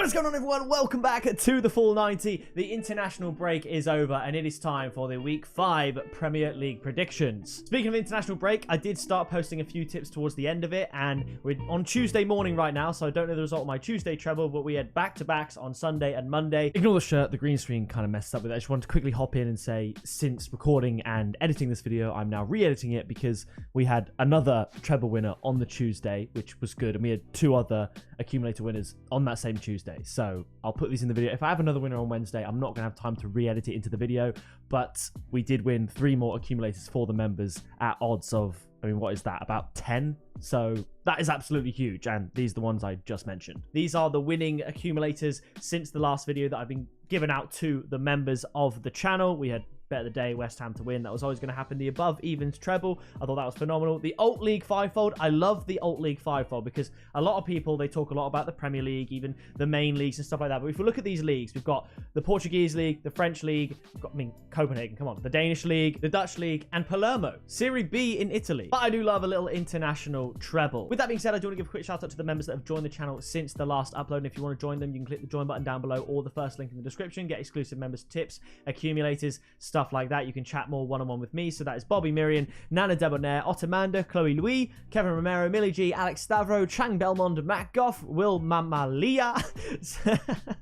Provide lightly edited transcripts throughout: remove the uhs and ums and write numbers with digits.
What is going on, everyone? Welcome back to the Full 90. The international break is over and it is time for the Week 5 Premier League predictions. Speaking of international break, I did start posting a few tips towards the end of it, and we're on Tuesday morning right now, so I don't know the result of my Tuesday treble, but we had back-to-backs on Sunday and Monday. Ignore the shirt, the green screen kind of messed up with it. I just wanted to quickly hop in and say, since recording and editing this video, I'm now re-editing it because we had another treble winner on the Tuesday, which was good, and we had two other accumulator winners on that same Tuesday. So I'll put these in the video. If I have another winner on Wednesday, I'm not going to have time to re-edit it into the video, but we did win 3 more accumulators for the members at odds of, I mean, what is that? About 10? So that is absolutely huge. And these are the ones I just mentioned. These are the winning accumulators since the last video that I've been given out to the members of the channel. We had Bet of the Day, West Ham to win. That was always going to happen. The above evens treble, I thought that was phenomenal. The Alt League fivefold, I love the Alt League fivefold because a lot of people, they talk a lot about the Premier League, even the main leagues and stuff like that. But if we look at these leagues, we've got the Portuguese League, the French League, we've got, I mean, Copenhagen, come on, the Danish League, the Dutch League, and Palermo, Serie B in Italy. But I do love a little international treble. With that being said, I do want to give a quick shout out to the members that have joined the channel since the last upload. And if you want to join them, you can click the join button down below or the first link in the description, get exclusive members tips, accumulators, stuff like that. You can chat more one-on-one with me. So that is Bobby Mirian, Nana Debonair, Ottomanda, Chloe Louis, Kevin Romero, Millie G, Alex Stavro, Chang Belmond, Matt Goff, Will Mamalia,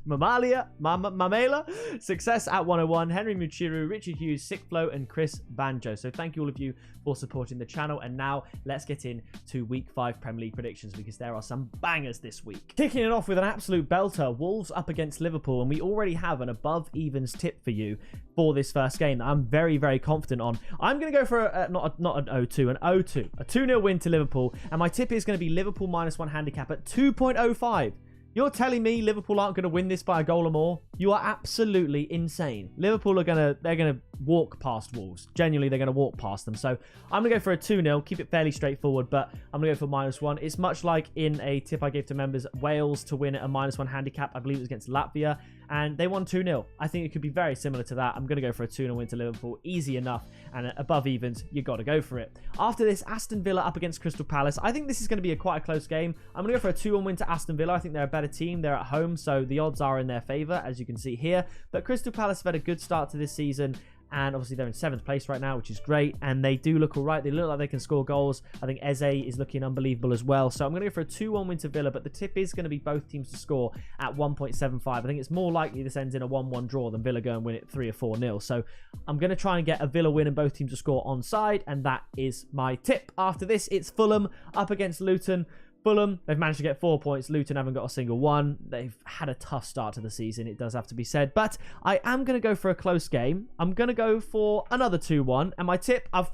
Mamela, Success at 101, Henry Muchiru, Richard Hughes, Sick Flow, and Chris Banjo. So thank you all of you for supporting the channel. And now let's get into Week 5 Premier League predictions because there are some bangers this week. Kicking it off with an absolute belter, Wolves up against Liverpool, and we already have an above evens tip for you for this first game that I'm very, very confident on. I'm going to go for not an 0-2, an 0-2. A 2-0 win to Liverpool, and my tip is going to be Liverpool -1 handicap at 2.05. You're telling me Liverpool aren't going to win this by a goal or more? You are absolutely insane. Liverpool are they're going to walk past Wolves. Genuinely, they're going to walk past them. So I'm going to go for a 2-0, keep it fairly straightforward, but I'm going to go for -1. It's much like in a tip I gave to members, Wales to win at a -1 handicap. I believe it was against Latvia, and they won 2-0. I think it could be very similar to that. I'm going to go for a 2-0 win to Liverpool. Easy enough, and above evens, you got to go for it. After this, Aston Villa up against Crystal Palace. I think this is going to be quite a close game. I'm going to go for a 2-1 win to Aston Villa. I think they're a better team. They're at home, so the odds are in their favour, as you can see here. But Crystal Palace have had a good start to this season, and obviously they're in 7th place right now, which is great, and they do look all right. They look like they can score goals. I think Eze is looking unbelievable as well. So I'm going to go for a 2-1 win to Villa, but the tip is going to be both teams to score at 1.75. I think it's more likely this ends in a 1-1 draw than Villa go and win it 3 or 4-0. So I'm going to try and get a Villa win and both teams to score onside, and that is my tip. After this, it's Fulham up against Luton. Fulham, they've managed to get 4 points. Luton haven't got a single one. They've had a tough start to the season, it does have to be said. But I am going to go for a close game. I'm going to go for another 2-1. And my tip, I've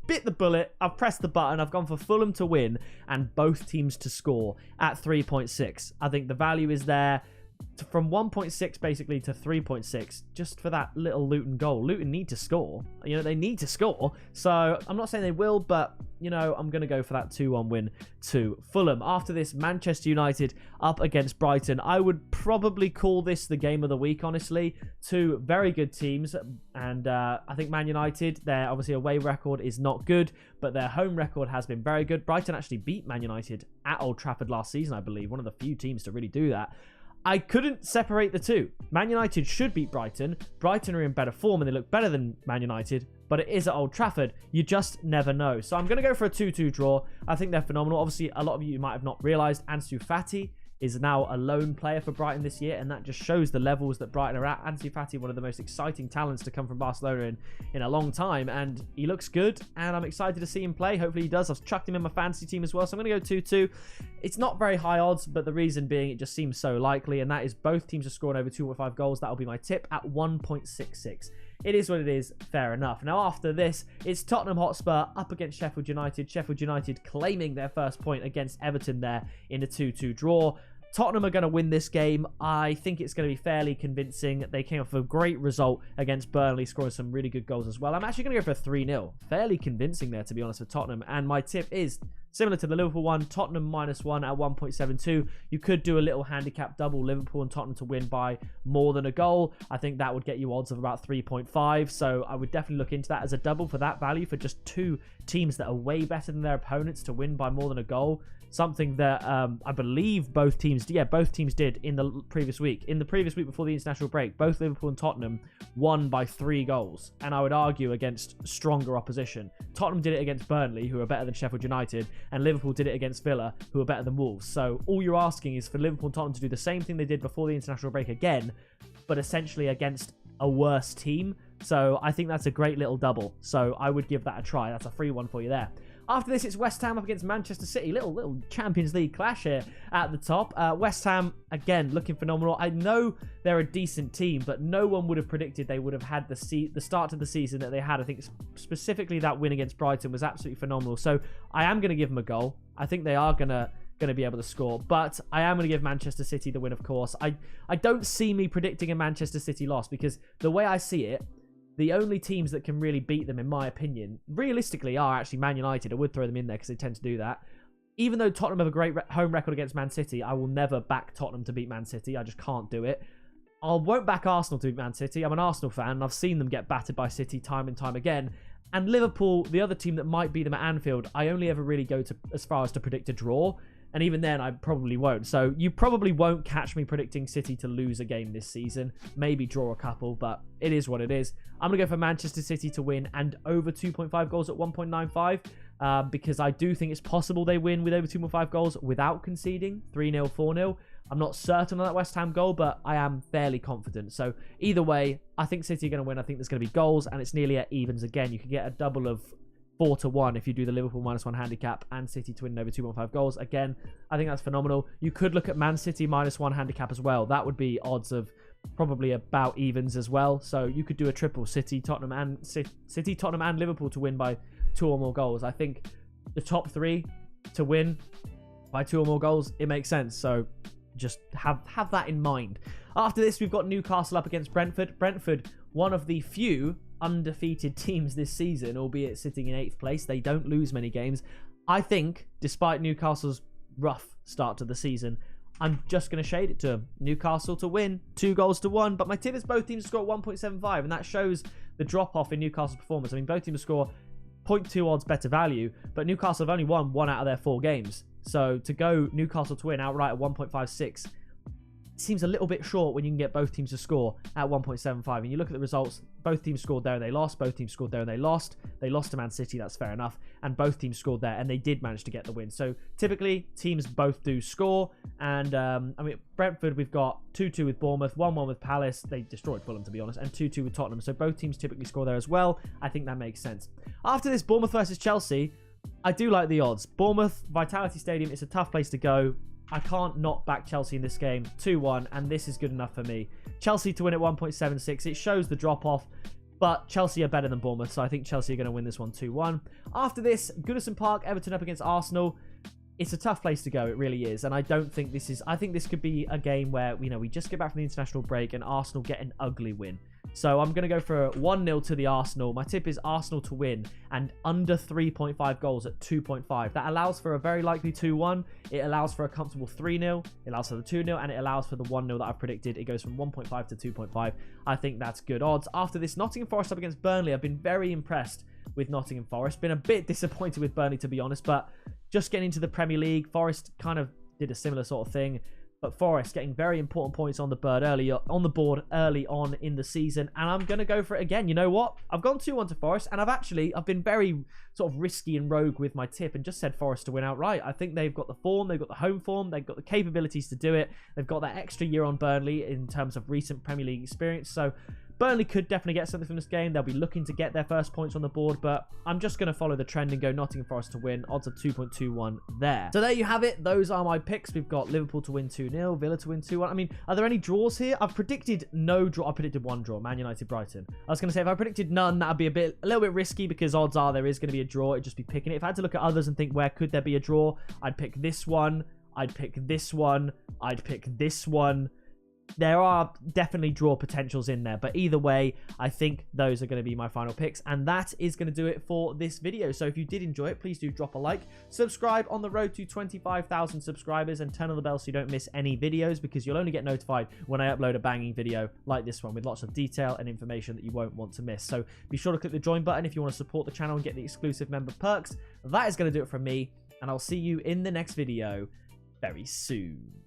bit the bullet. I've pressed the button. I've gone for Fulham to win and both teams to score at 3.6. I think the value is there. From 1.6 basically to 3.6 just for that little Luton goal. Luton need to score. You know, they need to score. So I'm not saying they will, but, you know, I'm going to go for that 2-1 win to Fulham. After this, Manchester United up against Brighton. I would probably call this the game of the week, honestly. Two very good teams. And I think Man United, their obviously away record is not good, but their home record has been very good. Brighton actually beat Man United at Old Trafford last season, I believe. One of the few teams to really do that. I couldn't separate the two. Man United should beat Brighton. Brighton are in better form and they look better than Man United, but it is at Old Trafford. You just never know. So I'm going to go for a 2-2 draw. I think they're phenomenal. Obviously, a lot of you might have not realised Ansu Fati is now a lone player for Brighton this year, and that just shows the levels that Brighton are at. Ansu Fati, one of the most exciting talents to come from Barcelona in a long time, and he looks good, and I'm excited to see him play. Hopefully he does. I've chucked him in my fantasy team as well, so I'm going to go 2-2. It's not very high odds, but the reason being it just seems so likely, and that is both teams are scoring over 2.5 goals. That'll be my tip at 1.66. It is what it is, fair enough. Now after this, it's Tottenham Hotspur up against Sheffield United. Sheffield United claiming their first point against Everton there in a 2-2 draw. Tottenham are going to win this game. I think it's going to be fairly convincing. They came off a great result against Burnley, scoring some really good goals as well. I'm actually going to go for a 3-0. Fairly convincing there, to be honest, for Tottenham. And my tip is similar to the Liverpool one, Tottenham -1 at 1.72. You could do a little handicap double, Liverpool and Tottenham to win by more than a goal. I think that would get you odds of about 3.5. So I would definitely look into that as a double for that value for just two teams that are way better than their opponents to win by more than a goal. something that I believe both teams did in the previous week. In the previous week before the international break, both Liverpool and Tottenham won by 3 goals, and I would argue against stronger opposition. Tottenham did it against Burnley, who are better than Sheffield United, and Liverpool did it against Villa, who are better than Wolves. So all you're asking is for Liverpool and Tottenham to do the same thing they did before the international break again, but essentially against a worse team. So I think that's a great little double. So I would give that a try. That's a free one for you there. After this, it's West Ham up against Manchester City. Little Champions League clash here at the top. West Ham, again, looking phenomenal. I know they're a decent team, but no one would have predicted they would have had the start to the season that they had. I think specifically that win against Brighton was absolutely phenomenal. So I am going to give them a goal. I think they are going to be able to score, but I am going to give Manchester City the win, of course. I don't see me predicting a Manchester City loss, because the way I see it, the only teams that can really beat them, in my opinion, realistically, are actually Man United. I would throw them in there because they tend to do that. Even though Tottenham have a great home record against Man City, I will never back Tottenham to beat Man City. I just can't do it. I won't back Arsenal to beat Man City. I'm an Arsenal fan, and I've seen them get battered by City time and time again. And Liverpool, the other team that might beat them at Anfield, I only ever really go to as far as to predict a draw. And even then, I probably won't. So you probably won't catch me predicting City to lose a game this season. Maybe draw a couple, but it is what it is. I'm going to go for Manchester City to win and over 2.5 goals at 1.95. Because I do think it's possible they win with over 2.5 goals without conceding 3-0, 4-0. I'm not certain on that West Ham goal, but I am fairly confident. So either way, I think City are going to win. I think there's going to be goals, and it's nearly at evens again. You could get a double of 4-1 if you do the Liverpool -1 handicap and City to win over 2.5 goals. Again, I think that's phenomenal. You could look at Man City -1 handicap as well. That would be odds of probably about evens as well. So you could do a triple City, Tottenham, and Liverpool to win by 2 or more goals. I think the top 3 to win by 2 or more goals, it makes sense. So just have that in mind. After this, we've got Newcastle up against Brentford. Brentford, one of the few undefeated teams this season, albeit sitting in 8th place. They don't lose many games. I think, despite Newcastle's rough start to the season, I'm just going to shade it to them. Newcastle to win, 2-1. But my tip is both teams to score 1.75, and that shows the drop-off in Newcastle's performance. I mean, both teams score 0.2 odds better value, but Newcastle have only won 1 out of their 4 games. So to go Newcastle to win outright at 1.56 seems a little bit short when you can get both teams to score at 1.75. And you look at the results, both teams scored there and they lost. Both teams scored there and they lost. They lost to Man City, that's fair enough. And both teams scored there and they did manage to get the win. So typically, teams both do score. And, I mean, Brentford, we've got 2-2 with Bournemouth, 1-1 with Palace. They destroyed Fulham, to be honest. And 2-2 with Tottenham. So both teams typically score there as well. I think that makes sense. After this, Bournemouth versus Chelsea, I do like the odds. Bournemouth, Vitality Stadium, it's a tough place to go. I can't not back Chelsea in this game. 2-1, and this is good enough for me. Chelsea to win at 1.76. It shows the drop-off, but Chelsea are better than Bournemouth, so I think Chelsea are going to win this one 2-1. After this, Goodison Park, Everton up against Arsenal. It's a tough place to go, it really is, and I don't think this is... I think this could be a game where, you know, we just get back from the international break and Arsenal get an ugly win. So I'm going to go for 1-0 to the Arsenal. My tip is Arsenal to win and under 3.5 goals at 2.5. That allows for a very likely 2-1. It allows for a comfortable 3-0. It allows for the 2-0, and it allows for the 1-0 that I've predicted. It goes from 1.5 to 2.5. I think that's good odds. After this, Nottingham Forest up against Burnley. I've been very impressed with Nottingham Forest. Been a bit disappointed with Burnley, to be honest, but just getting into the Premier League, Forest kind of did a similar sort of thing. But Forest getting very important points on the board early on in the season, and I'm going to go for it again. You know what? I've gone 2-1 to Forest, and I've been very sort of risky and rogue with my tip and just said Forest to win outright. I think they've got the form, they've got the home form, they've got the capabilities to do it. They've got that extra year on Burnley in terms of recent Premier League experience, so Burnley could definitely get something from this game. They'll be looking to get their first points on the board, but I'm just going to follow the trend and go Nottingham Forest to win. Odds of 2.21 there. So there you have it. Those are my picks. We've got Liverpool to win 2-0, Villa to win 2-1. I mean, are there any draws here? I've predicted no draw. I predicted 1 draw, Man United, Brighton. I was going to say, if I predicted none, that would be a little bit risky because odds are there is going to be a draw. It'd just be picking it. If I had to look at others and think where could there be a draw, I'd pick this one. I'd pick this one. I'd pick this one. There are definitely draw potentials in there, but either way, I think those are going to be my final picks, and that is going to do it for this video. So if you did enjoy it, please do drop a like, subscribe on the road to 25,000 subscribers, and turn on the bell so you don't miss any videos, because you'll only get notified when I upload a banging video like this one with lots of detail and information that you won't want to miss. So be sure to click the join button if you want to support the channel and get the exclusive member perks. That is going to do it from me, and I'll see you in the next video very soon.